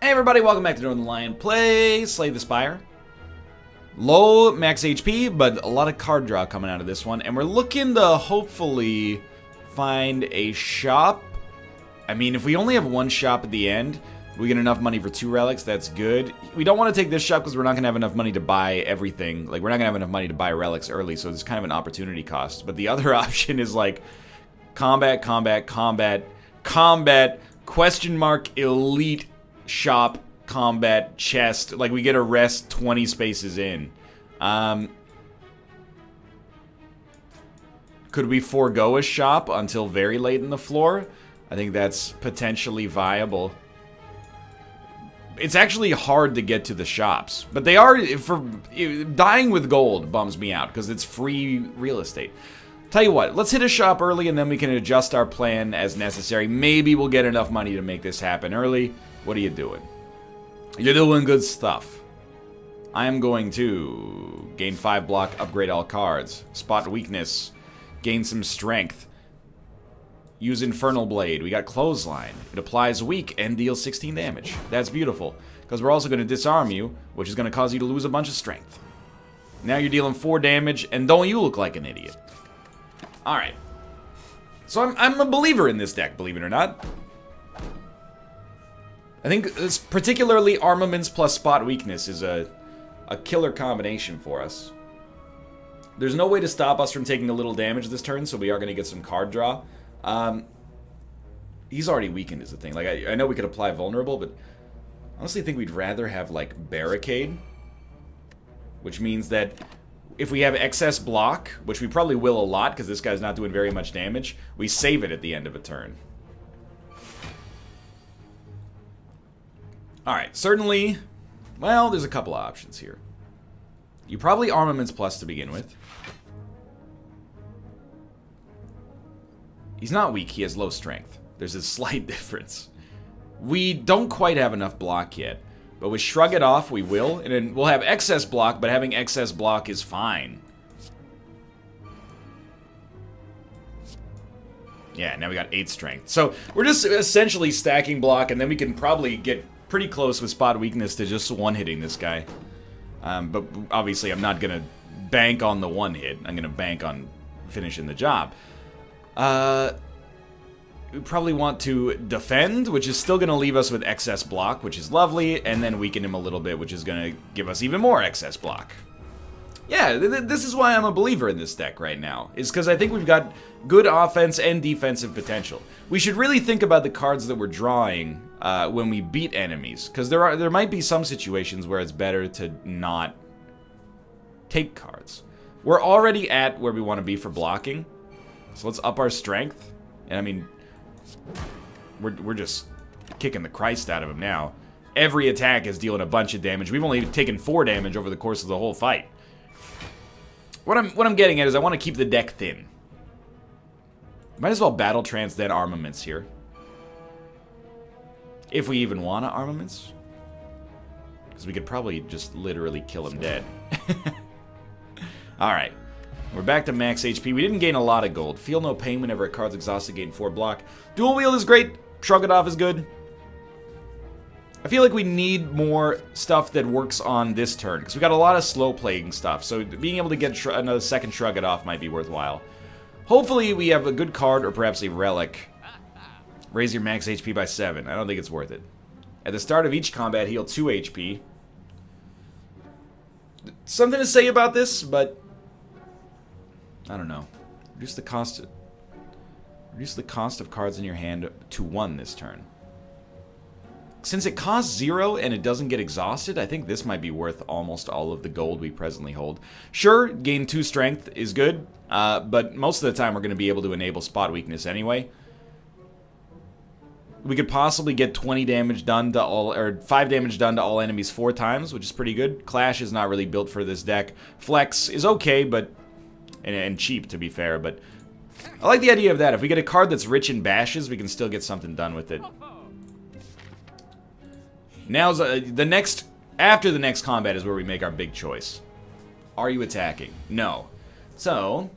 Hey everybody, welcome back to Northernlion. Play Slay the Spire. Low max HP, but a lot of card draw coming out of this one. And we're looking to hopefully find a shop. I mean, if we only have one shop at the end, we get enough money for 2 relics, that's good. We don't want to take this shop because we're not going to have enough money to buy everything. Like, we're not going to have enough money to buy relics early, so it's kind of an opportunity cost. But the other option is like combat, combat, combat, combat, question mark, elite, shop, combat, chest. Like, we get a rest 20 spaces in. Could we forego a shop until very late in the floor? I think that's potentially viable. It's actually hard to get to the shops, but they are, for dying with gold bums me out because it's free real estate. Tell you what, let's hit a shop early and then we can adjust our plan as necessary. Maybe we'll get enough money to make this happen early. What are you doing? You're doing good stuff. I am going to gain 5 block, upgrade all cards, spot weakness, gain some strength, use Infernal Blade. We got Clothesline. It applies weak and deals 16 damage. That's beautiful, because we're also going to disarm you, which is going to cause you to lose a bunch of strength. Now you're dealing 4 damage, and don't you look like an idiot. Alright. So I'm a believer in this deck, believe it or not. I think it's particularly armaments plus spot weakness is a killer combination for us. There's no way to stop us from taking a little damage this turn, so we are going to get some card draw. He's already weakened is the thing. Like, I know we could apply vulnerable, but I honestly think we'd rather have, like, barricade. Which means that if we have excess block, which we probably will a lot because this guy's not doing very much damage, we save it at the end of a turn. Alright, certainly, well, there's a couple of options here. You probably armaments plus to begin with. He's not weak, he has low strength. There's a slight difference. We don't quite have enough block yet, but with Shrug It Off we will, and then we'll have excess block, but having excess block is fine. Yeah, now we got 8 strength. So we're just essentially stacking block, and then we can probably get pretty close with spot weakness to just one-hitting this guy. But obviously I'm not going to bank on the one hit. I'm going to bank on finishing the job. We probably want to defend, which is still going to leave us with excess block, which is lovely, and then weaken him a little bit, which is going to give us even more excess block. Yeah, this is why I'm a believer in this deck right now, is because I think we've got good offense and defensive potential. We should really think about the cards that we're drawing when we beat enemies, because there might be some situations where it's better to not take cards. We're already at where we want to be for blocking, so let's up our strength. And I mean, we're just kicking the Christ out of him now. Every attack is dealing a bunch of damage. We've only taken 4 damage over the course of the whole fight. What I'm getting at is I want to keep the deck thin. Might as well battle trance then armaments here. If we even want to armaments. Because we could probably just literally kill him dead. Alright. We're back to max HP. We didn't gain a lot of gold. Feel no pain whenever a card's exhausted, gain 4 block. Dual wield is great. Shrug It Off is good. I feel like we need more stuff that works on this turn, because we got a lot of slow playing stuff, so being able to get another second Shrug It Off might be worthwhile. Hopefully we have a good card, or perhaps a relic. Raise your max HP by 7. I don't think it's worth it. At the start of each combat, heal 2 HP. Something to say about this, but I don't know. Reduce the cost of cards in your hand to 1 this turn. Since it costs 0 and it doesn't get exhausted, I think this might be worth almost all of the gold we presently hold. Sure, gain 2 strength is good, but most of the time we're going to be able to enable spot weakness anyway. We could possibly get 20 damage done to all, or 5 damage done to all enemies 4 times, which is pretty good. Clash is not really built for this deck. Flex is okay, but and cheap to be fair, but I like the idea of that. If we get a card that's rich in bashes, we can still get something done with it. Now's after the next combat is where we make our big choice. Are you attacking? No. So,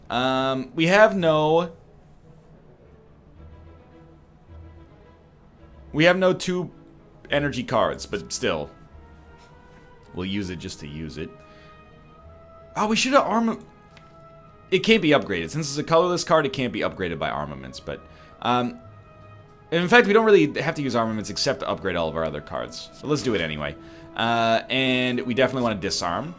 we have no 2 energy cards, but still. We'll use it just to use it. Oh, we should have armament. It can't be upgraded. Since it's a colorless card, it can't be upgraded by armaments. But, in fact, we don't really have to use armaments except to upgrade all of our other cards. So let's do it anyway. And we definitely want to disarm.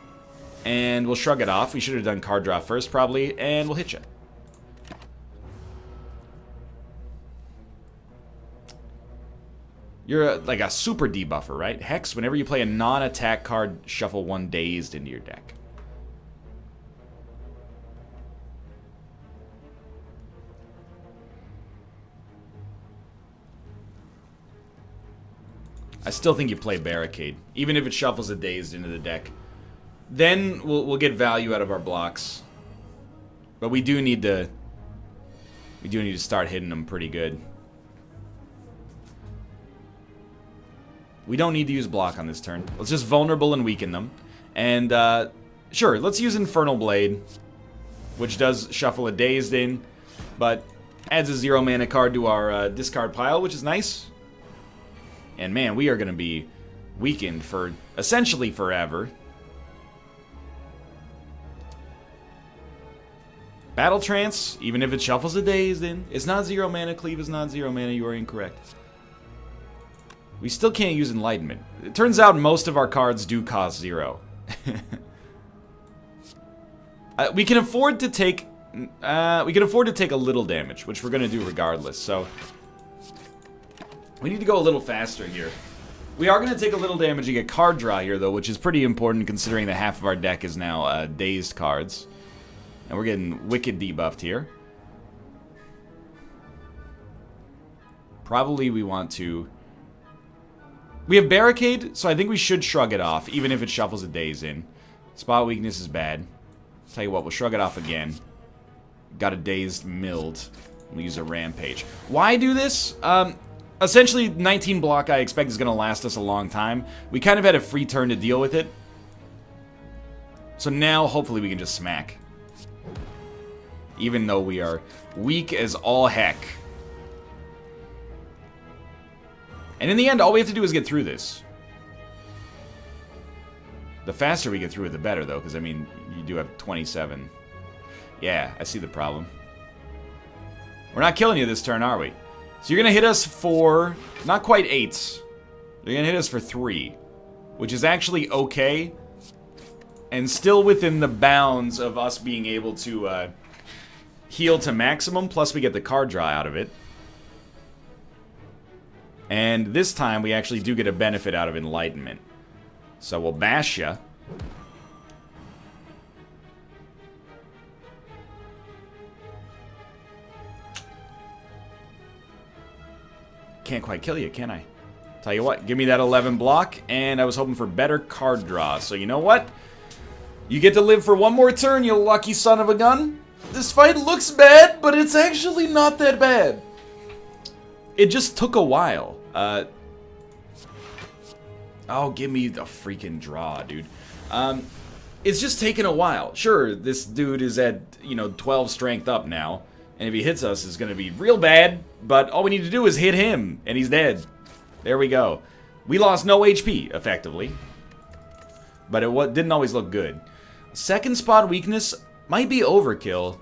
And we'll shrug it off. We should have done card draw first, probably. And we'll hit you. You're like a super debuffer, right? Hex, whenever you play a non-attack card, shuffle 1 dazed into your deck. I still think you play Barricade, even if it shuffles a dazed into the deck. Then we'll get value out of our blocks. But we do need to start hitting them pretty good. We don't need to use block on this turn. Let's just vulnerable and weaken them. And, sure, let's use Infernal Blade, which does shuffle a dazed in, but adds a 0 mana card to our discard pile, which is nice. And man, we are going to be weakened for essentially forever. Battle Trance, even if it shuffles a dazed in, it's not 0 mana. Cleave is not 0 mana. You are incorrect. We still can't use Enlightenment. It turns out most of our cards do cost 0. We can afford to take a little damage, which we're going to do regardless. So we need to go a little faster here. We are going to take a little damage and get card draw here, though, which is pretty important considering that half of our deck is now dazed cards. And we're getting wicked debuffed here. Probably we want to... We have Barricade, so I think we should shrug it off, even if it shuffles a daze in. Spot weakness is bad. Tell you what, we'll shrug it off again. Got a dazed milled. We'll use a Rampage. Why do this? Essentially, 19 block I expect is going to last us a long time. We kind of had a free turn to deal with it. So now, hopefully, we can just smack. Even though we are weak as all heck. And in the end, all we have to do is get through this. The faster we get through it, the better, though, because, I mean, you do have 27. Yeah, I see the problem. We're not killing you this turn, are we? So you're going to hit us for, not quite 8s. You're going to hit us for 3. Which is actually okay. And still within the bounds of us being able to heal to maximum, plus we get the card draw out of it. And this time, we actually do get a benefit out of Enlightenment. So we'll bash ya. Can't quite kill you, can I? Tell you what, give me that 11 block, and I was hoping for better card draw. So you know what? You get to live for one more turn, you lucky son of a gun. This fight looks bad, but it's actually not that bad. It just took a while. Oh, give me the freaking draw, dude. It's just taken a while. Sure, this dude is at, 12 strength up now. And if he hits us, it's going to be real bad. But all we need to do is hit him, and he's dead. There we go. We lost no HP, effectively. But it didn't always look good. Second spot weakness might be overkill.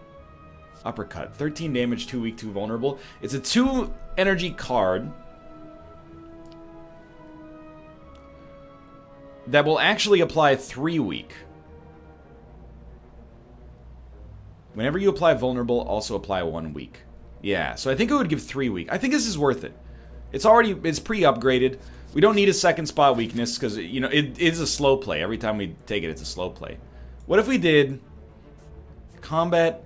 Uppercut. 13 damage, 2 weak, 2 vulnerable. It's a 2 energy card that will actually apply 3 weak. Whenever you apply vulnerable, also apply 1 weak. Yeah, so I think it would give 3 weak. I think this is worth it. It's pre-upgraded. We don't need a second spot weakness because, it is a slow play. Every time we take it, it's a slow play. What if we did combat?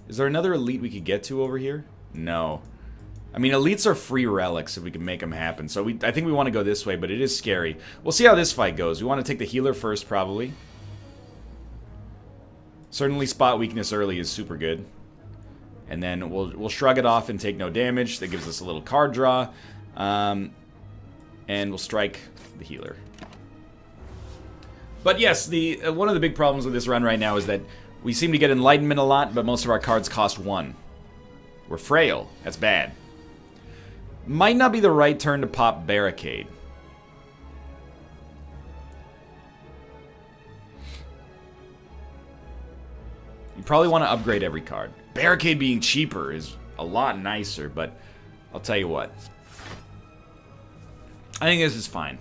Is there another elite we could get to over here? No. I mean, elites are free relics if we can make them happen. So I think we want to go this way, but it is scary. We'll see how this fight goes. We want to take the healer first, probably. Certainly spot weakness early is super good. And then we'll shrug it off and take no damage. That gives us a little card draw. And we'll strike the healer. But yes, one of the big problems with this run right now is that we seem to get Enlightenment a lot, but most of our cards cost 1. We're frail. That's bad. Might not be the right turn to pop Barricade. You probably want to upgrade every card. Barricade being cheaper is a lot nicer, but I'll tell you what. I think this is fine.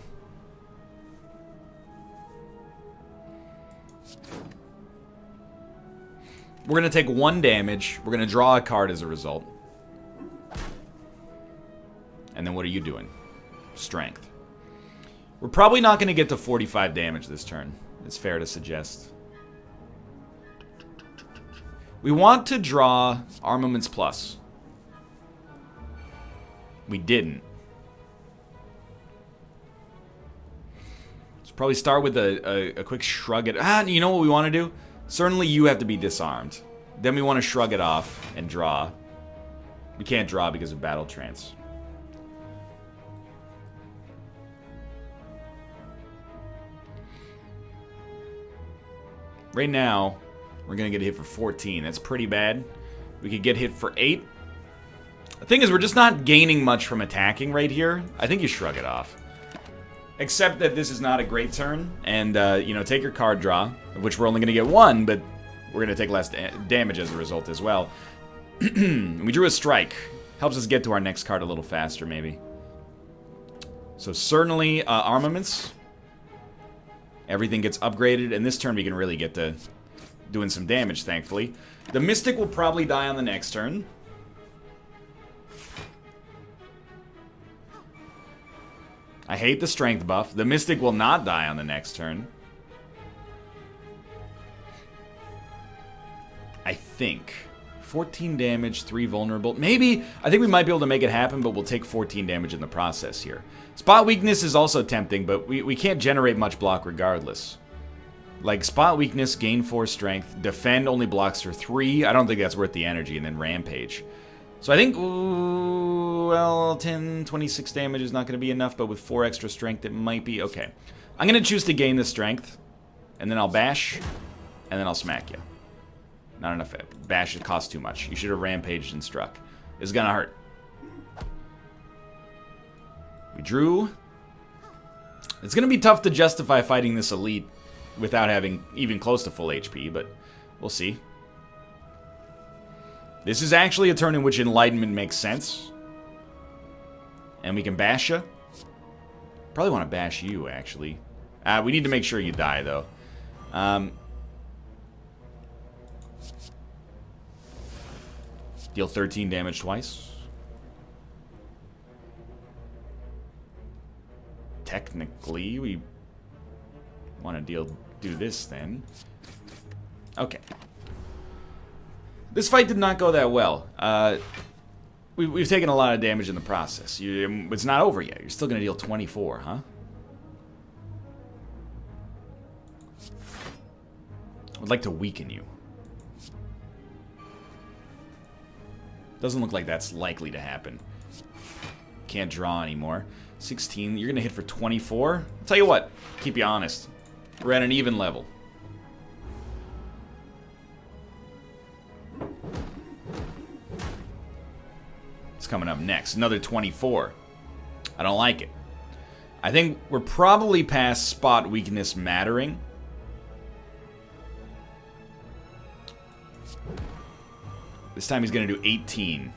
We're going to take 1 damage. We're going to draw a card as a result. And then what are you doing? Strength. We're probably not going to get to 45 damage this turn. It's fair to suggest. We want to draw Armaments Plus. We didn't. So probably start with a quick shrug at... you know what we want to do? Certainly you have to be disarmed. Then we want to shrug it off and draw. We can't draw because of Battle Trance. Right now, we're going to get hit for 14. That's pretty bad. We could get hit for 8. The thing is, we're just not gaining much from attacking right here. I think you shrug it off. Except that this is not a great turn. And, you know, take your card draw, of which we're only going to get 1, but we're going to take less damage as a result as well. We drew a strike. Helps us get to our next card a little faster, maybe. So certainly, armaments. Everything gets upgraded, and this turn we can really get to doing some damage, thankfully. The Mystic will probably die on the next turn. I hate the strength buff. The Mystic will not die on the next turn. I think. 14 damage, 3 vulnerable. Maybe, I think we might be able to make it happen, but we'll take 14 damage in the process here. Spot weakness is also tempting, but we can't generate much block regardless. Like, spot weakness, gain 4 strength, defend only blocks for 3. I don't think that's worth the energy, and then rampage. So I think, ooh, well, 10, 26 damage is not going to be enough, but with 4 extra strength, it might be. Okay. I'm going to choose to gain the strength, and then I'll bash, and then I'll smack you. Not enough. Bash, it costs too much. You should have rampaged and struck. It's going to hurt. We drew. It's going to be tough to justify fighting this elite without having even close to full HP, but we'll see. This is actually a turn in which Enlightenment makes sense. And we can bash you. Probably want to bash you, actually. We need to make sure you die, though. Deal 13 damage twice. Technically, we want to do this then. Okay. This fight did not go that well. We've taken a lot of damage in the process. It's not over yet. You're still going to deal 24, huh? I would like to weaken you. Doesn't look like that's likely to happen. Can't draw anymore. 16, you're going to hit for 24? I'll tell you what, keep you honest. We're at an even level. It's coming up next. Another 24. I don't like it. I think we're probably past spot weakness mattering. This time he's going to do 18.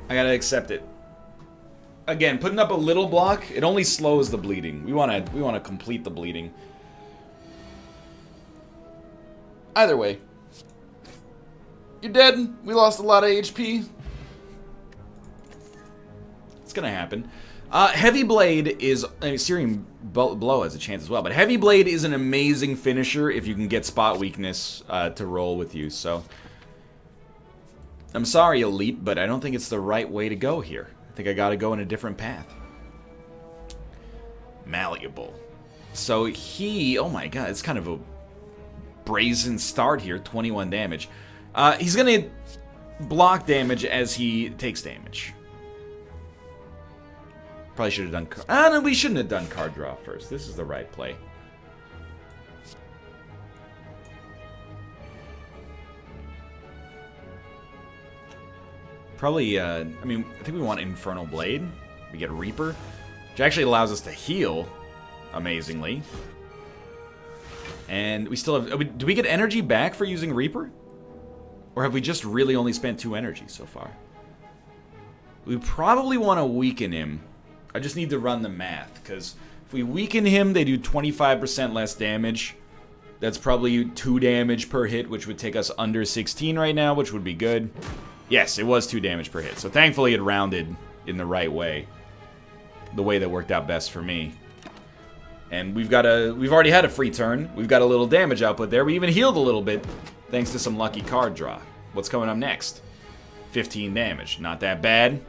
I gotta accept it. Again, putting up a little block, it only slows the bleeding. We want to complete the bleeding. Either way. You're dead. We lost a lot of HP. It's gonna happen. Heavy Blade is... Searing Blow has a chance as well, but Heavy Blade is an amazing finisher if you can get spot weakness to roll with you, so... I'm sorry, Elite, but I don't think it's the right way to go here. I think I gotta go in a different path. Malleable. So he... Oh my god, it's kind of a brazen start here. 21 damage. He's gonna block damage as he takes damage. Probably should have done... no, we shouldn't have done card draw first. This is the right play. Probably, I mean, I think we want Infernal Blade. We get Reaper, which actually allows us to heal, amazingly. And we still have... Do we get energy back for using Reaper? Or have we just really only spent 2 energy so far? We probably want to weaken him. I just need to run the math, because if we weaken him, they do 25% less damage. That's probably 2 damage per hit, which would take us under 16 right now, which would be good. Yes, it was 2 damage per hit, so thankfully it rounded in the right way. The way that worked out best for me. And we've already had a free turn. We've got a little damage output there. We even healed a little bit, thanks to some lucky card draw. What's coming up next? 15 damage. Not that bad.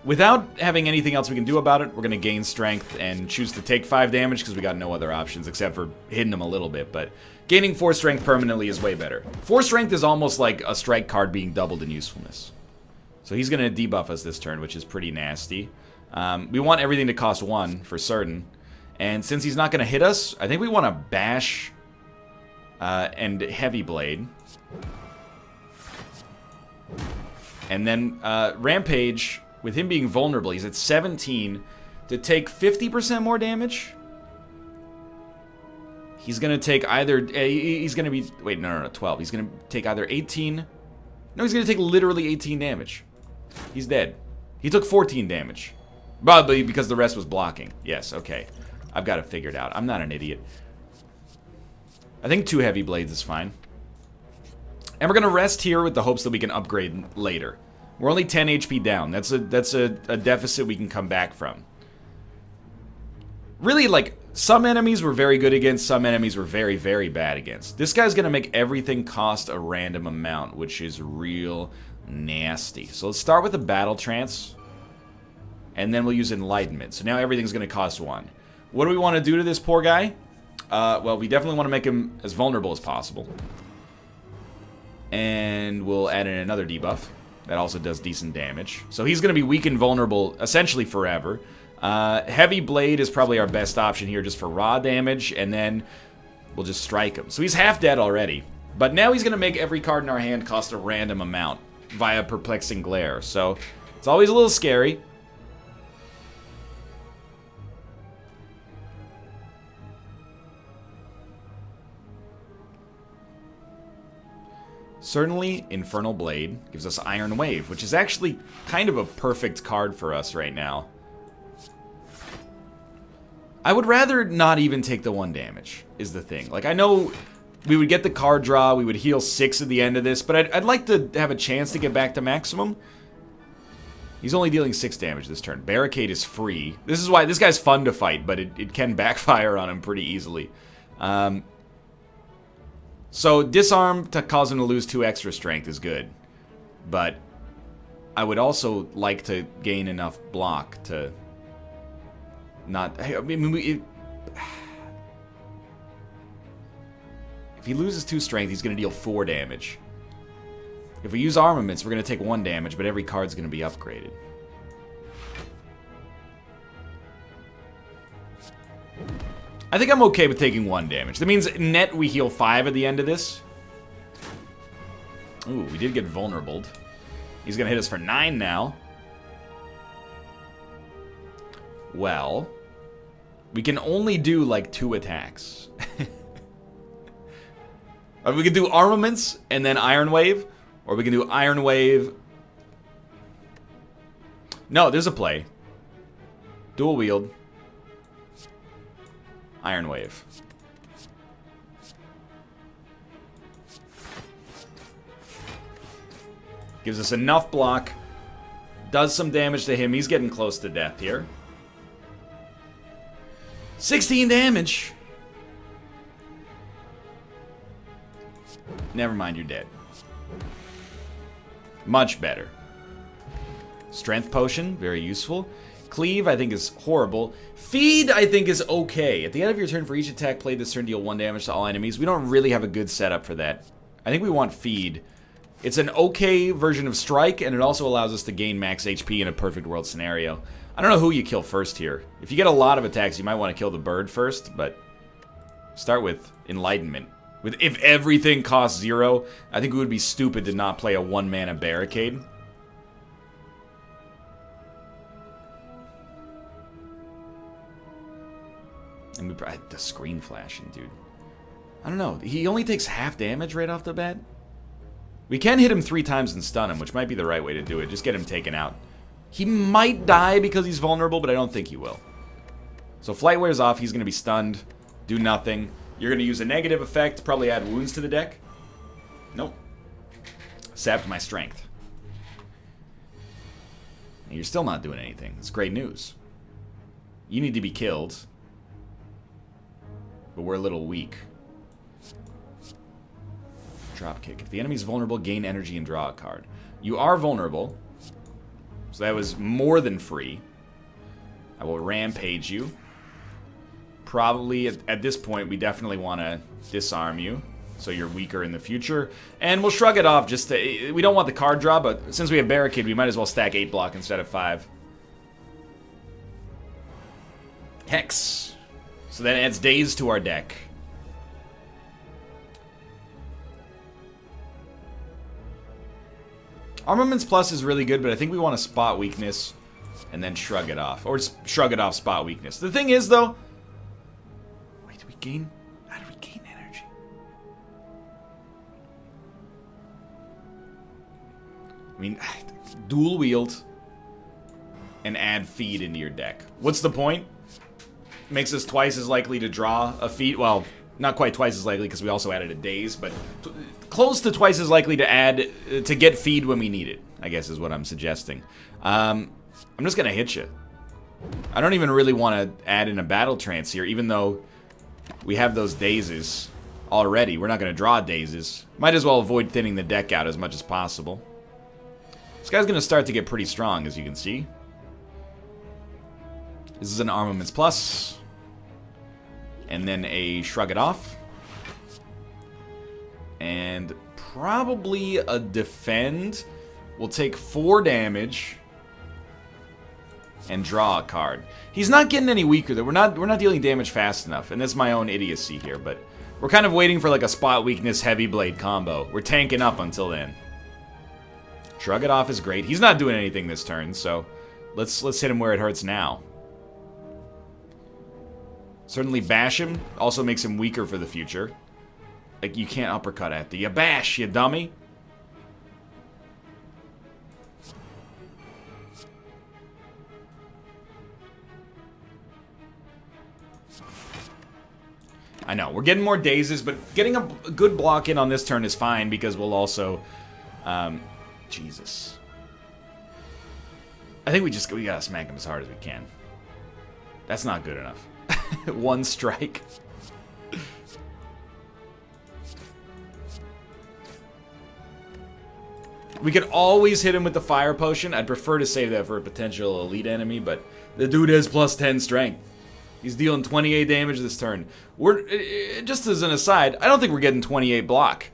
Without having anything else we can do about it, we're going to gain strength and choose to take 5 damage because we got no other options except for hitting them a little bit. But gaining 4 strength permanently is way better. 4 strength is almost like a strike card being doubled in usefulness. So he's going to debuff us this turn, which is pretty nasty. We want everything to cost 1 for certain. And since he's not going to hit us, I think we want to bash and heavy blade. And then Rampage, with him being vulnerable, he's at 17 to take 50% more damage. He's going to take either... he's going to be... Wait, no, 12. He's going to take either 18... No, he's going to take literally 18 damage. He's dead. He took 14 damage. Probably because the rest was blocking. Yes, okay. I've got it figured out. I'm not an idiot. I think 2 heavy blades is fine. And we're going to rest here with the hopes that we can upgrade later. We're only 10 HP down. That's a deficit we can come back from. Really, like, some enemies were very good against, some enemies were very, very bad against. This guy's going to make everything cost a random amount, which is real nasty. So let's start with the Battle Trance. And then we'll use Enlightenment. So now everything's going to cost 1. What do we want to do to this poor guy? Well, we definitely want to make him as vulnerable as possible. And we'll add in another debuff. That also does decent damage. So he's going to be weak and vulnerable essentially forever. Heavy Blade is probably our best option here just for raw damage. And then we'll just strike him. So he's half dead already. But now he's going to make every card in our hand cost a random amount via Perplexing Glare. So it's always a little scary. Certainly, Infernal Blade gives us Iron Wave, which is actually kind of a perfect card for us right now. I would rather not even take the 1 damage, is the thing. Like, I know we would get the card draw, we would heal 6 at the end of this, but I'd like to have a chance to get back to maximum. He's only dealing 6 damage this turn. Barricade is free. This is why this guy's fun to fight, but it can backfire on him pretty easily. So Disarm to cause him to lose 2 extra strength is good. But I would also like to gain enough block to not... I mean, if he loses 2 strength, he's going to deal 4 damage. If we use armaments, we're going to take 1 damage, but every card's going to be upgraded. I think I'm okay with taking 1 damage. That means net we heal 5 at the end of this. Ooh, we did get vulnerable. He's going to hit us for 9 now. Well, we can only do like 2 attacks. We can do armaments and then Iron Wave. Or we can do Iron Wave. No, there's a play. Dual wield. Iron Wave. Gives us enough block. Does some damage to him. He's getting close to death here. 16 damage. Never mind, you're dead. Much better. Strength Potion, very useful. Cleave, I think, is horrible. Feed, I think, is okay. At the end of your turn, for each attack played this turn, deal 1 damage to all enemies. We don't really have a good setup for that. I think we want Feed. It's an okay version of Strike, and it also allows us to gain max HP in a perfect world scenario. I don't know who you kill first here. If you get a lot of attacks, you might want to kill the bird first, but start with Enlightenment. If everything costs 0, I think it would be stupid to not play a 1-mana barricade. And the screen flashing, dude. I don't know. He only takes half damage right off the bat. We can hit him 3 times and stun him, which might be the right way to do it. Just get him taken out. He might die because he's vulnerable, but I don't think he will. So flight wears off. He's going to be stunned. Do nothing. You're going to use a negative effect. Probably add wounds to the deck. Nope. Sapped my strength. And you're still not doing anything. It's great news. You need to be killed. But we're a little weak. Dropkick. If the enemy's vulnerable, gain energy and draw a card. You are vulnerable. So that was more than free. I will rampage you. Probably at this point, we definitely want to disarm you. So you're weaker in the future. And we'll shrug it off just to... We don't want the card draw, but since we have Barricade, we might as well stack 8 block instead of 5. Hex. So that adds days to our deck. Armaments Plus is really good, but I think we want to spot weakness and then shrug it off. Or just shrug it off, spot weakness. The thing is, though... Wait, do we gain... How do we gain energy? I mean, dual wield and add feed into your deck. What's the point? Makes us twice as likely to draw a feed. Well, not quite twice as likely because we also added a daze, but close to twice as likely to add to get feed when we need it, I guess is what I'm suggesting. I'm just gonna hit you. I don't even really want to add in a battle trance here, even though we have those dazes already. We're not gonna draw dazes. Might as well avoid thinning the deck out as much as possible. This guy's gonna start to get pretty strong, as you can see. This is an Armaments Plus. And then a Shrug It Off. And probably a Defend. We'll take 4 damage. And draw a card. He's not getting any weaker though. We're not dealing damage fast enough. And that's my own idiocy here, but we're kind of waiting for like a spot weakness heavy blade combo. We're tanking up until then. Shrug It Off is great. He's not doing anything this turn, so let's hit him where it hurts now. Certainly bash him. Also makes him weaker for the future. Like, you can't uppercut after you bash, you dummy. I know, we're getting more dazes, but getting a good block in on this turn is fine because we'll also... Jesus. I think we gotta smack him as hard as we can. That's not good enough. 1 strike. We could always hit him with the fire potion. I'd prefer to save that for a potential elite enemy, but the dude has +10 strength. He's dealing 28 damage this turn. Just as an aside, I don't think we're getting 28 block.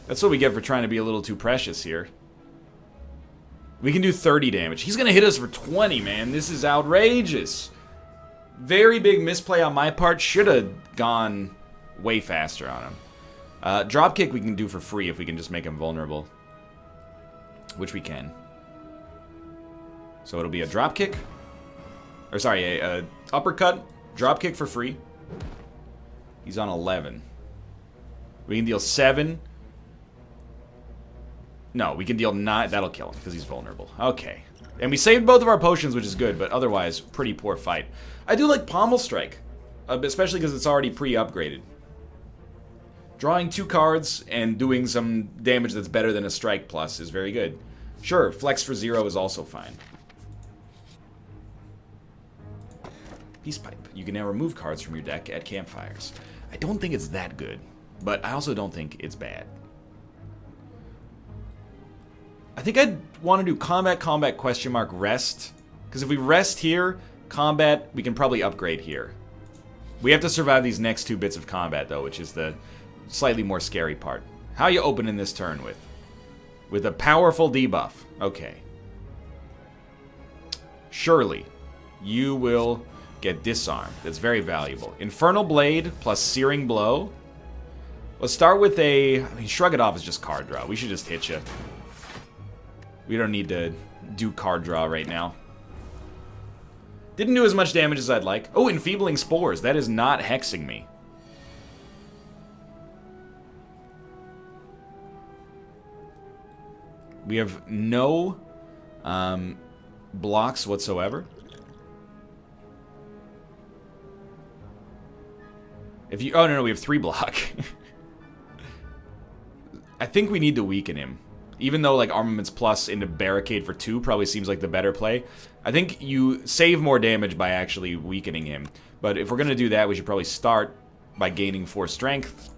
That's what we get for trying to be a little too precious here. We can do 30 damage. He's gonna hit us for 20, man. This is outrageous. Very big misplay on my part. Should have gone way faster on him. Dropkick we can do for free if we can just make him vulnerable. Which we can. So it'll be a dropkick. Or sorry, a uppercut. Dropkick for free. He's on 11. We can deal 7. No, we can deal 9. That'll kill him because he's vulnerable. Okay. And we saved both of our potions, which is good, but otherwise, pretty poor fight. I do like Pommel Strike, especially because it's already pre-upgraded. Drawing 2 cards and doing some damage that's better than a Strike Plus is very good. Sure, Flex for 0 is also fine. Peace Pipe. You can now remove cards from your deck at campfires. I don't think it's that good, but I also don't think it's bad. I think I'd want to do combat, rest. Because if we rest here, combat, we can probably upgrade here. We have to survive these next 2 bits of combat, though, which is the slightly more scary part. How are you opening this turn with? With a powerful debuff. Okay. Surely, you will get disarmed. That's very valuable. Infernal Blade plus Searing Blow. Let's start with a... I mean, Shrug It Off is just card draw. We should just hit you. We don't need to do card draw right now. Didn't do as much damage as I'd like. Oh, Enfeebling Spores. That is not hexing me. We have no blocks whatsoever. If you... Oh, no, we have 3 block. I think we need to weaken him. Even though, like, Armaments Plus into Barricade for 2 probably seems like the better play. I think you save more damage by actually weakening him. But if we're going to do that, we should probably start by gaining 4 strength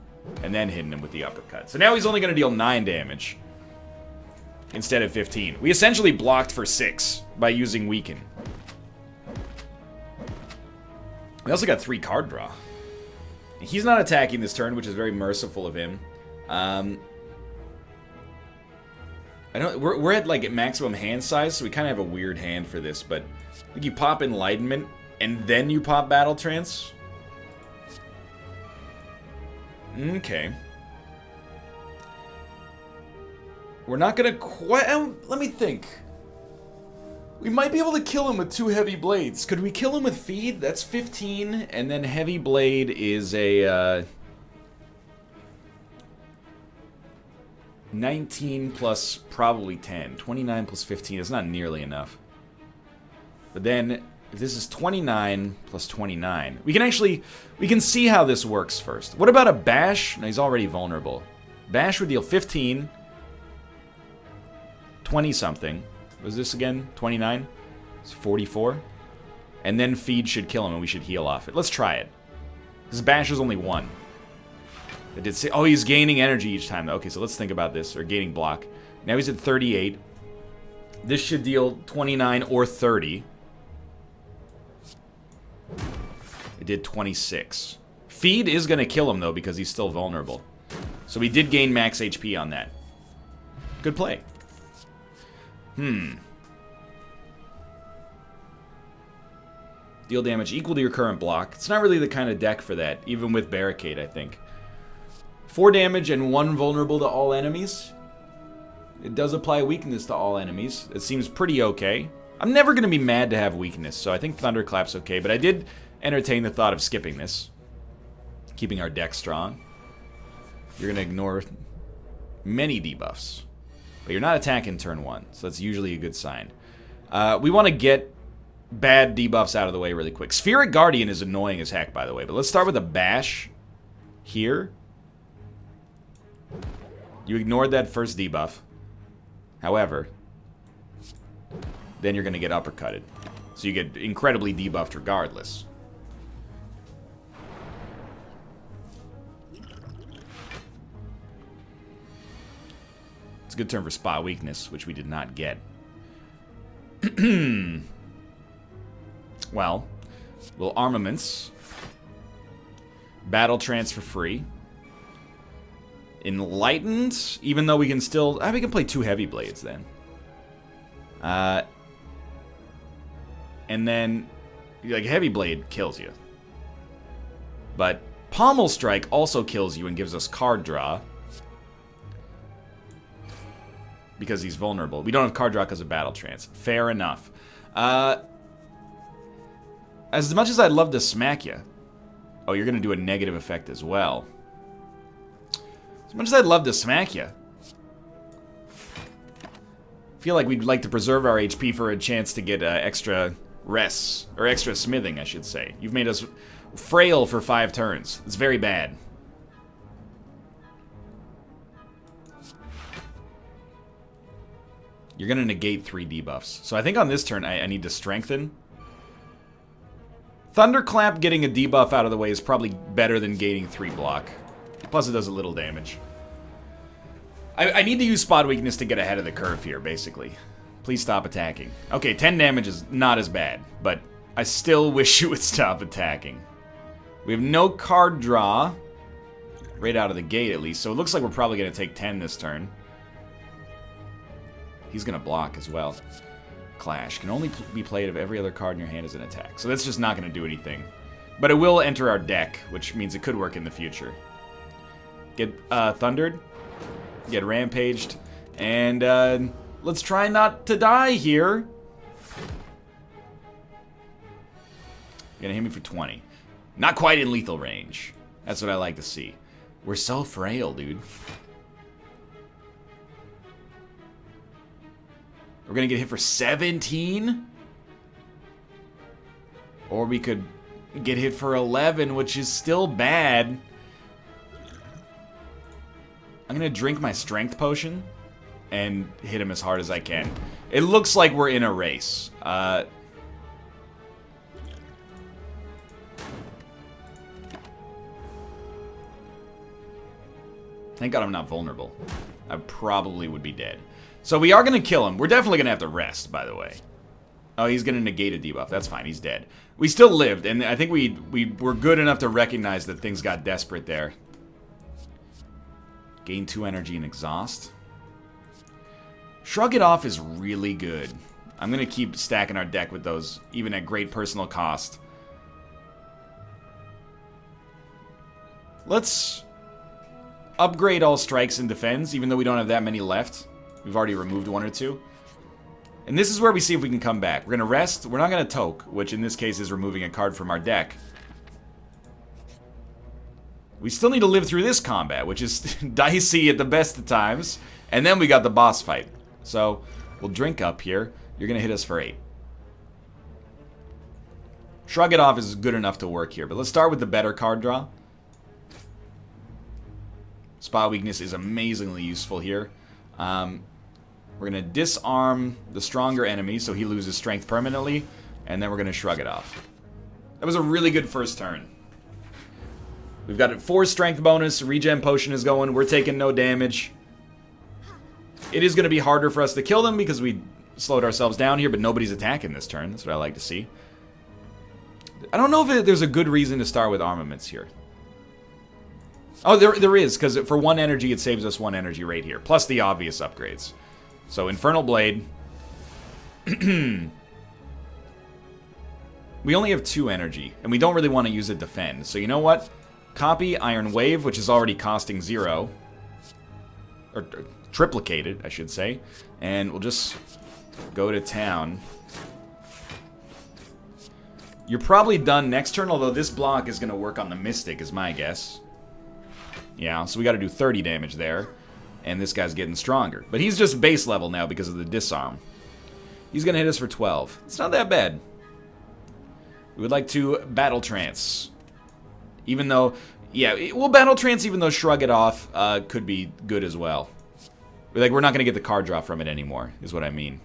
and then hitting him with the uppercut. So now he's only going to deal 9 damage instead of 15. We essentially blocked for 6 by using Weaken. We also got 3 card draw. He's not attacking this turn, which is very merciful of him. I don't. We're at like maximum hand size, so we kind of have a weird hand for this. But I think you pop Enlightenment and then you pop Battle Trance. Okay. We're not gonna quite. Let me think. We might be able to kill him with 2 Heavy Blades. Could we kill him with Feed? That's 15, and then Heavy Blade is a 19 plus probably 10. 29 plus 15 is not nearly enough. But then, if this is 29 plus 29, we can see how this works first. What about a Bash? No, he's already vulnerable. Bash would deal 15, 20 something. What was this again? 29? It's 44. And then Feed should kill him and we should heal off it. Let's try it. This Bash is only 1. It did say, oh, he's gaining energy each time. Okay, so let's think about this. Or gaining block. Now he's at 38. This should deal 29 or 30. It did 26. Feed is going to kill him, though, because he's still vulnerable. So we did gain max HP on that. Good play. Deal damage equal to your current block. It's not really the kind of deck for that, even with Barricade, I think. 4 damage and 1 vulnerable to all enemies. It does apply weakness to all enemies. It seems pretty okay. I'm never going to be mad to have weakness, so I think Thunderclap's okay. But I did entertain the thought of skipping this. Keeping our deck strong. You're going to ignore many debuffs. But you're not attacking turn 1, so that's usually a good sign. We want to get bad debuffs out of the way really quick. Spheric Guardian is annoying as heck, by the way. But let's start with a Bash here. You ignored that first debuff. However, then you're going to get uppercutted. So you get incredibly debuffed regardless. It's a good turn for Spot Weakness, which we did not get. Well, little Armaments. Battle Trance for free. Enlightened, even though we can still... we can play 2 Heavy Blades then. And then, like, Heavy Blade kills you. But Pommel Strike also kills you and gives us card draw. Because he's vulnerable. We don't have card draw because of Battle Trance. Fair enough. As much as I'd love to smack you... Oh, you're going to do a negative effect as well. As much as I'd love to smack you, I feel like we'd like to preserve our HP for a chance to get extra rests, or extra smithing, I should say. You've made us frail for 5 turns. It's very bad. You're going to negate 3 debuffs. So I think on this turn, I need to strengthen. Thunderclap getting a debuff out of the way is probably better than gaining 3 block. Plus it does a little damage. I need to use Spot Weakness to get ahead of the curve here, basically. Please stop attacking. Okay, 10 damage is not as bad, but I still wish you would stop attacking. We have no card draw. Right out of the gate, at least. So it looks like we're probably going to take 10 this turn. He's going to block as well. Clash. Can only be played if every other card in your hand is an attack. So that's just not going to do anything. But it will enter our deck, which means it could work in the future. Get thundered. Get rampaged. And let's try not to die here. Gonna hit me for 20. Not quite in lethal range. That's what I like to see. We're so frail, dude. We're gonna get hit for 17? Or we could get hit for 11, which is still bad. I'm gonna drink my strength potion and hit him as hard as I can. It looks like we're in a race. Thank God I'm not vulnerable. I probably would be dead. So we are going to kill him. We're definitely going to have to rest, by the way. Oh, he's going to negate a debuff. That's fine. He's dead. We still lived, and I think we were good enough to recognize that things got desperate there. Gain 2 energy and exhaust. Shrug it off is really good. I'm going to keep stacking our deck with those, even at great personal cost. Let's upgrade all strikes and defends, even though we don't have that many left. We've already removed 1 or 2. And this is where we see if we can come back. We're going to rest. We're not going to toke, which in this case is removing a card from our deck. We still need to live through this combat, which is dicey at the best of times. And then we got the boss fight. So, we'll drink up here. You're going to hit us for 8. Shrug it off is good enough to work here. But let's start with the better card draw. Spot weakness is amazingly useful here. We're going to disarm the stronger enemy so he loses strength permanently. And then we're going to shrug it off. That was a really good first turn. We've got a 4 strength bonus. Regen potion is going. We're taking no damage. It is going to be harder for us to kill them because we slowed ourselves down here, but nobody's attacking this turn. That's what I like to see. I don't know if there's a good reason to start with armaments here. Oh, there is, because for 1 energy, it saves us 1 energy right here. Plus the obvious upgrades. So, Infernal Blade. We only have 2 energy, and we don't really want to use it defend. So, you know what? Copy Iron Wave, which is already costing 0. Or triplicated, I should say. And we'll just go to town. You're probably done next turn, although this block is going to work on the Mystic, is my guess. Yeah, so we got to do 30 damage there. And this guy's getting stronger. But he's just base level now because of the disarm. He's going to hit us for 12. It's not that bad. We would like to Battle Trance. Even though, yeah, we'll Battle Trance even though Shrug It Off could be good as well. Like, we're not going to get the card draw from it anymore, is what I mean.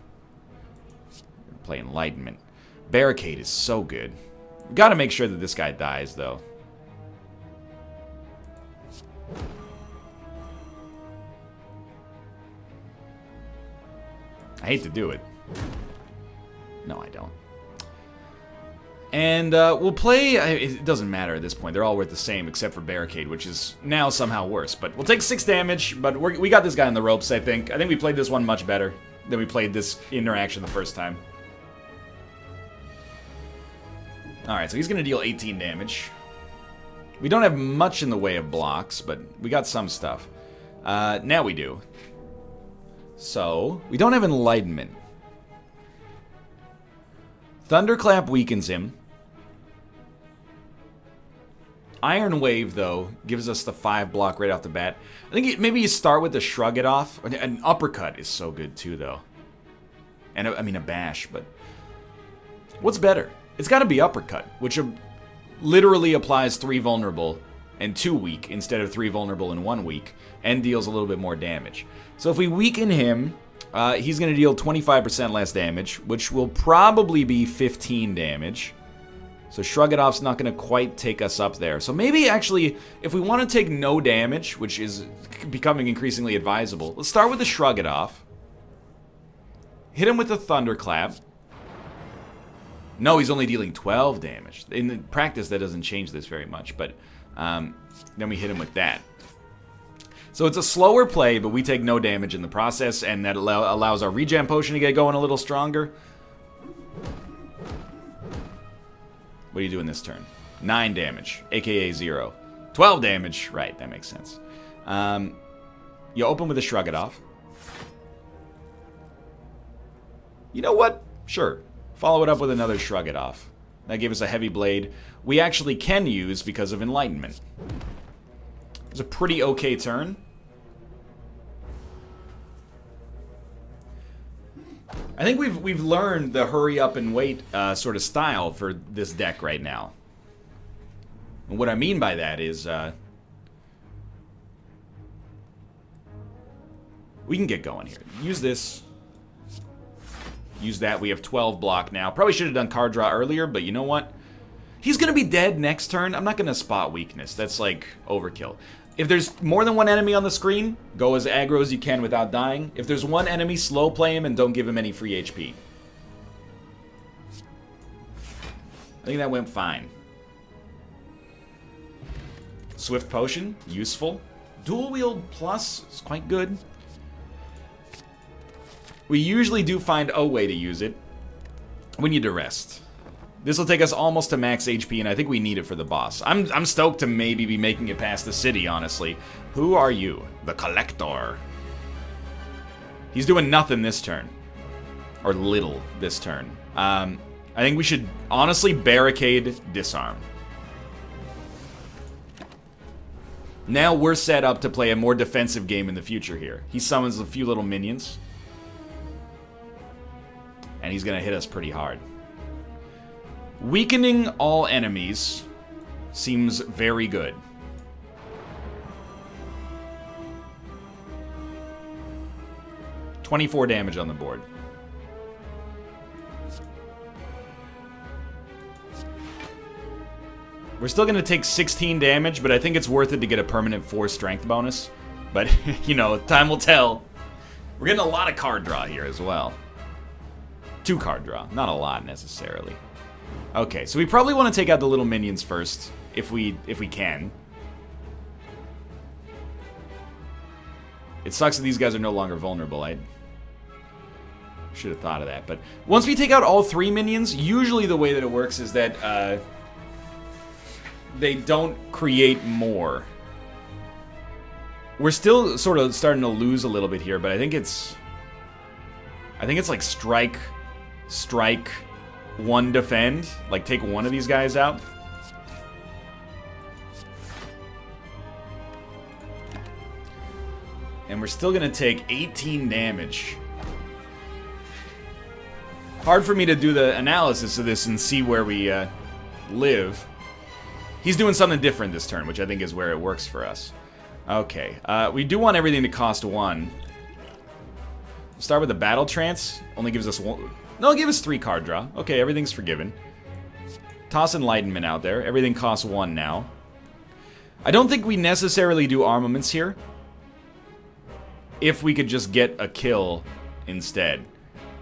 Play Enlightenment. Barricade is so good. We've got to make sure that this guy dies, though. I hate to do it. No, I don't. And we'll play... It doesn't matter at this point. They're all worth the same except for Barricade, which is now somehow worse. But we'll take 6 damage, but we got this guy on the ropes, I think. I think we played this one much better than we played this interaction the first time. Alright, so he's going to deal 18 damage. We don't have much in the way of blocks, but we got some stuff. Now we do. So, we don't have Enlightenment. Thunderclap weakens him. Iron Wave, though, gives us the 5 block right off the bat. I think maybe you start with the Shrug It Off. An Uppercut is so good, too, though. And, I mean, a Bash, but... What's better? It's got to be Uppercut, which literally applies 3 vulnerable and 2 weak instead of 3 vulnerable and 1 weak, and deals a little bit more damage. So if we weaken him, he's going to deal 25% less damage, which will probably be 15 damage. So Shrug It Off's not going to quite take us up there. So maybe actually, if we want to take no damage, which is becoming increasingly advisable, let's start with the Shrug It Off. Hit him with the Thunderclap. No, he's only dealing 12 damage. In practice, that doesn't change this very much, but then we hit him with that. So it's a slower play, but we take no damage in the process, and that allows our regen potion to get going a little stronger. What are you doing this turn? 9 damage, aka 0. 12 damage, right, that makes sense. You open with a Shrug It Off. You know what? Sure. Follow it up with another Shrug It Off. That gave us a Heavy Blade we actually can use because of Enlightenment. It was a pretty okay turn. I think we've learned the hurry up and wait sort of style for this deck right now. And what I mean by that is we can get going here. Use this. Use that. We have 12 block now. Probably should have done card draw earlier, but you know what? He's going to be dead next turn. I'm not going to spot weakness. That's like overkill. If there's more than one enemy on the screen, go as aggro as you can without dying. If there's one enemy, slow play him and don't give him any free HP. I think that went fine. Swift Potion, useful. Dual Wield Plus is quite good. We usually do find a way to use it. We need to rest. This will take us almost to max HP, and I think we need it for the boss. I'm stoked to maybe be making it past the city, honestly. Who are you? The Collector. He's doing nothing this turn. Or little this turn. I think we should honestly barricade Disarm. Now we're set up to play a more defensive game in the future here. He summons a few little minions. And he's going to hit us pretty hard. Weakening all enemies seems very good. $24 damage on the board. We're still going to take 16 damage, but I think it's worth it to get a permanent 4 strength bonus. But, you know, time will tell. We're getting a lot of card draw here as well. 2 card draw. Not a lot, necessarily. Okay, so we probably want to take out the little minions first, if we can. It sucks that these guys are no longer vulnerable. I should have thought of that. But once we take out all 3 minions, usually the way that it works is that they don't create more. We're still sort of starting to lose a little bit here, but I think it's like strike, 1 defend. Like, take one of these guys out. And we're still gonna take 18 damage. Hard for me to do the analysis of this and see where we live. He's doing something different this turn, which I think is where it works for us. Okay, we do want everything to cost 1. We'll start with the Battle Trance. Only gives us 1. No, give us 3 card draw. Okay, everything's forgiven. Toss Enlightenment out there. Everything costs 1 now. I don't think we necessarily do armaments here. If we could just get a kill instead.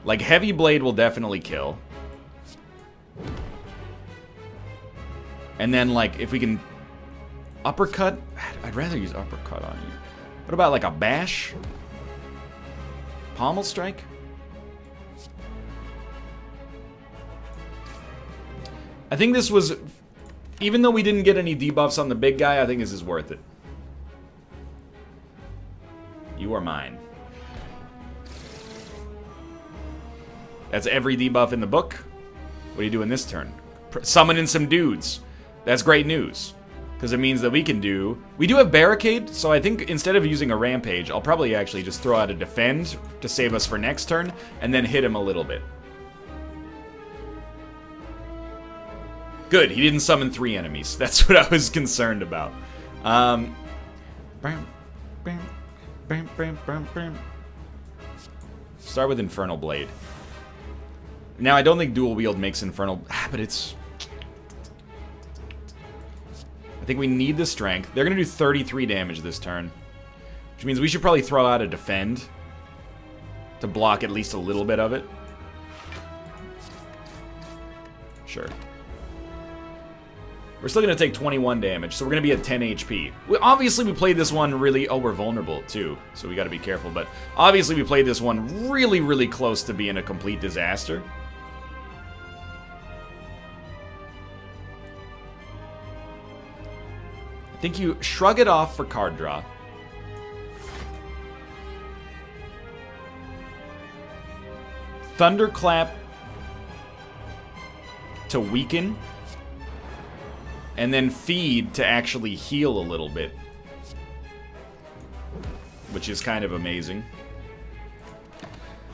Like, Heavy Blade will definitely kill. And then, like, if we can uppercut... I'd rather use uppercut on you. What about, like, a bash? Pommel strike? I think this was... Even though we didn't get any debuffs on the big guy, I think this is worth it. You are mine. That's every debuff in the book. What are you doing this turn? Summoning some dudes. That's great news. Because it means that we can do... We do have Barricade, so I think instead of using a Rampage, I'll probably actually just throw out a Defend to save us for next turn, and then hit him a little bit. Good, he didn't summon 3 enemies. That's what I was concerned about. Start with Infernal Blade. Now, I don't think Dual Wield makes Infernal... but it's... I think we need the strength. They're going to do 33 damage this turn. Which means we should probably throw out a Defend to block at least a little bit of it. Sure. We're still going to take 21 damage, so we're going to be at 10 HP. Obviously, we played this one really... Oh, we're vulnerable, too, so we got to be careful. But obviously, we played this one really, really close to being a complete disaster. I think you shrug it off for card draw. Thunderclap to weaken, and then Feed to actually heal a little bit, which is kind of amazing.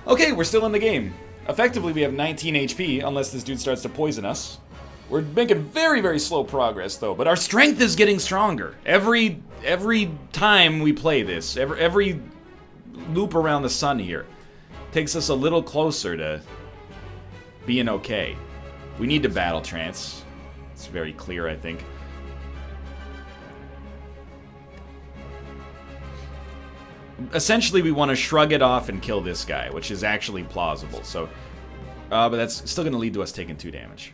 Okay, we're still in the game. Effectively, we have 19 HP, unless this dude starts to poison us. We're making very, very slow progress, though, but our strength is getting stronger. Every time we play this, every loop around the sun here takes us a little closer to being okay. We need to battle trance. It's very clear, I think. Essentially, we want to shrug it off and kill this guy, which is actually plausible. So, but that's still going to lead to us taking 2 damage.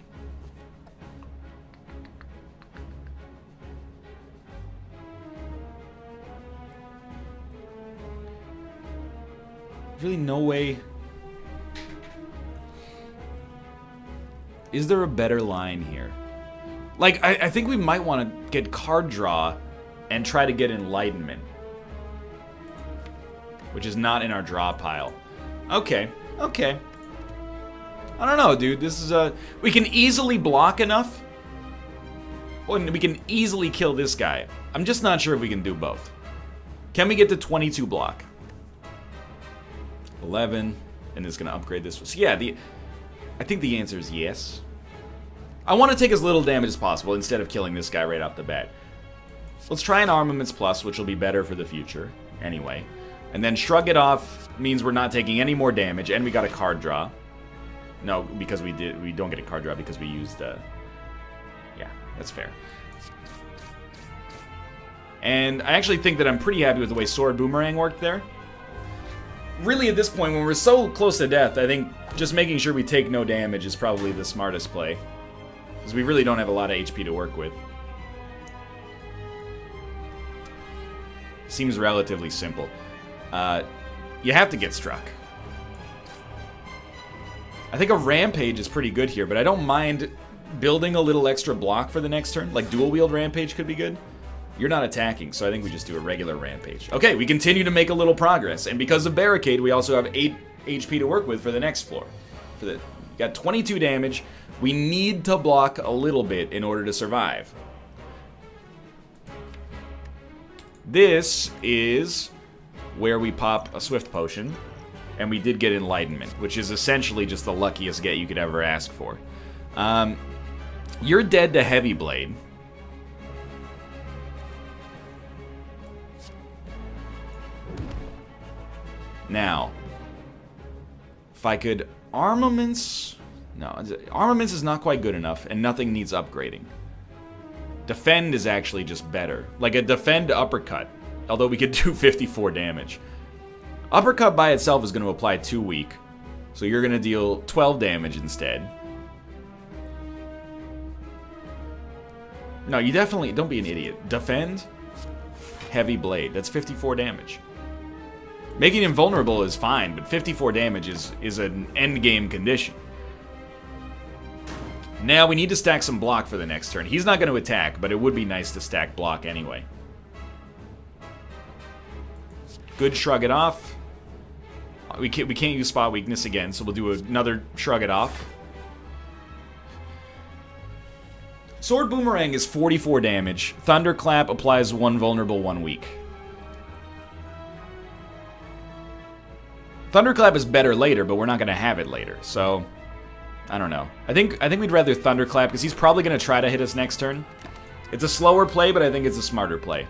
Really no way. Is there a better line here? Like, I think we might want to get card draw and try to get enlightenment, which is not in our draw pile. Okay, okay. I don't know, dude. This is a... We can easily block enough. And we can easily kill this guy. I'm just not sure if we can do both. Can we get to 22 block? 11, and it's gonna upgrade this. So yeah, I think the answer is yes. I want to take as little damage as possible instead of killing this guy right off the bat. Let's try an Armaments Plus, which will be better for the future, anyway. And then Shrug It Off means we're not taking any more damage, and we got a card draw. No, because we don't get a card draw because we used, yeah, that's fair. And I actually think that I'm pretty happy with the way Sword Boomerang worked there. Really, at this point, when we're so close to death, I think just making sure we take no damage is probably the smartest play. Because we really don't have a lot of HP to work with. Seems relatively simple. You have to get struck. I think a Rampage is pretty good here, but I don't mind building a little extra block for the next turn. Like, dual wield Rampage could be good. You're not attacking, so I think we just do a regular Rampage. Okay, we continue to make a little progress, and because of Barricade, we also have 8 HP to work with for the next floor. We got 22 damage. We need to block a little bit in order to survive. This is where we pop a Swift Potion, and we did get Enlightenment, which is essentially just the luckiest get you could ever ask for. You're dead to Heavy Blade. Now, if I could Armaments... No, Armaments is not quite good enough, and nothing needs upgrading. Defend is actually just better. Like a Defend Uppercut, although we could do 54 damage. Uppercut by itself is going to apply 2 weak, so you're going to deal 12 damage instead. No, you definitely... Don't be an idiot. Defend, Heavy Blade. That's 54 damage. Making him vulnerable is fine, but 54 damage is an endgame condition. Now we need to stack some block for the next turn. He's not going to attack, but it would be nice to stack block anyway. Good Shrug It Off. We can't use Spot Weakness again, so we'll do another Shrug It Off. Sword Boomerang is 44 damage. Thunderclap applies 1 vulnerable, 1 weak. Thunderclap is better later, but we're not going to have it later, so I don't know. I think we'd rather Thunderclap because he's probably going to try to hit us next turn. It's a slower play, but I think it's a smarter play.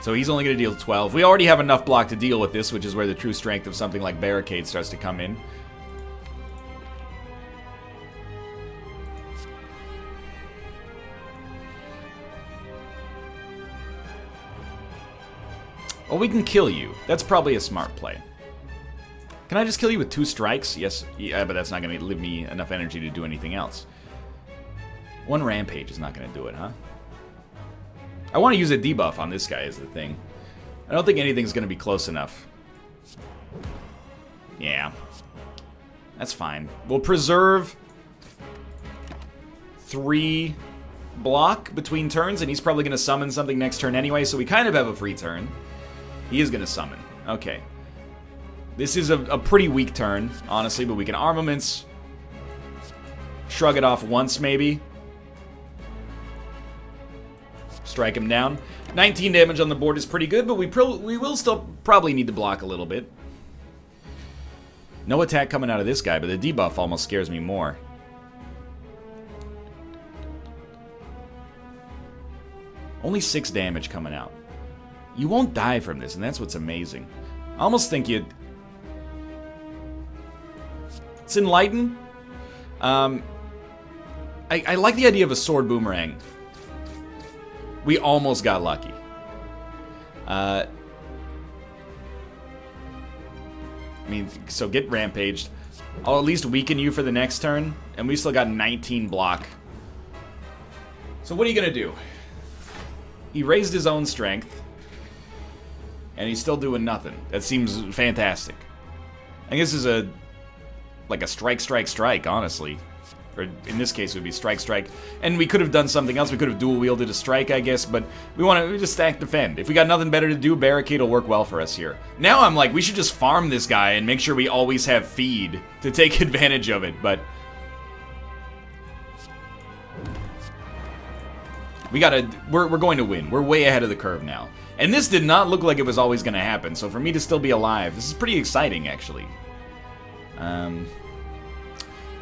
So he's only going to deal 12. We already have enough block to deal with this, which is where the true strength of something like Barricade starts to come in. Oh, we can kill you. That's probably a smart play. Can I just kill you with 2 strikes? Yes, yeah, but that's not going to leave me enough energy to do anything else. 1 Rampage is not going to do it, huh? I want to use a debuff on this guy is the thing. I don't think anything's going to be close enough. Yeah. That's fine. We'll preserve 3 block between turns, and he's probably going to summon something next turn anyway, so we kind of have a free turn. He is going to summon. Okay. This is a pretty weak turn, honestly, but we can armaments. Shrug it off once, maybe. Strike him down. 19 damage on the board is pretty good, but we will still probably need to block a little bit. No attack coming out of this guy, but the debuff almost scares me more. Only 6 damage coming out. You won't die from this, and that's what's amazing. I almost think you'd... It's Enlighten. I like the idea of a sword boomerang. We almost got lucky. I mean, so get rampaged. I'll at least weaken you for the next turn, and we still got 19 block. So what are you gonna do? He raised his own strength, and he's still doing nothing. That seems fantastic. I think this is like a strike, strike, strike, honestly. Or in this case, it would be strike, strike. And we could have done something else. We could have dual-wielded a strike, I guess, but we want to just stack defend. If we got nothing better to do, Barricade will work well for us here. Now I'm like, we should just farm this guy and make sure we always have feed to take advantage of it, but... We're going to win. We're way ahead of the curve now. And this did not look like it was always going to happen, so for me to still be alive, this is pretty exciting, actually.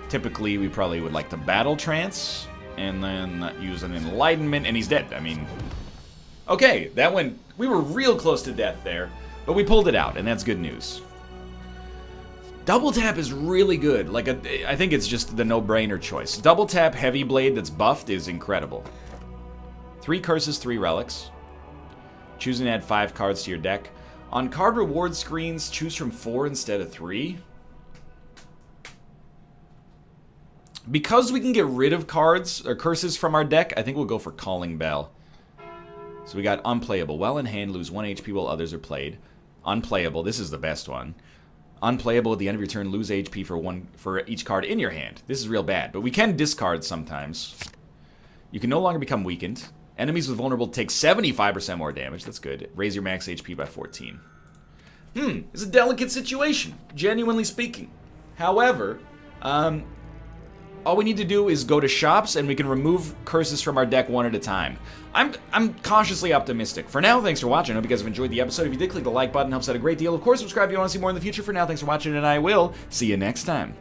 Typically, we probably would like to battle trance, and then use an enlightenment, and he's dead. I mean, okay, that went... We were real close to death there, but we pulled it out, and that's good news. Double tap is really good. Like, I think it's just the no-brainer choice. Double tap Heavy Blade that's buffed is incredible. 3 curses, 3 relics. Choose and add 5 cards to your deck. On card reward screens, choose from 4 instead of 3. Because we can get rid of cards or curses from our deck, I think we'll go for Calling Bell. So we got Unplayable. Well in hand, lose 1 HP while others are played. Unplayable, this is the best one. Unplayable at the end of your turn, lose HP for each card in your hand. This is real bad, but we can discard sometimes. You can no longer become weakened. Enemies with vulnerable take 75% more damage. That's good. Raise your max HP by 14. It's a delicate situation, genuinely speaking. However, all we need to do is go to shops, and we can remove curses from our deck one at a time. I'm cautiously optimistic. For now, thanks for watching. I hope you guys have enjoyed the episode. If you did, click the like button. Helps out a great deal. Of course, subscribe if you want to see more in the future. For now, thanks for watching, and I will see you next time.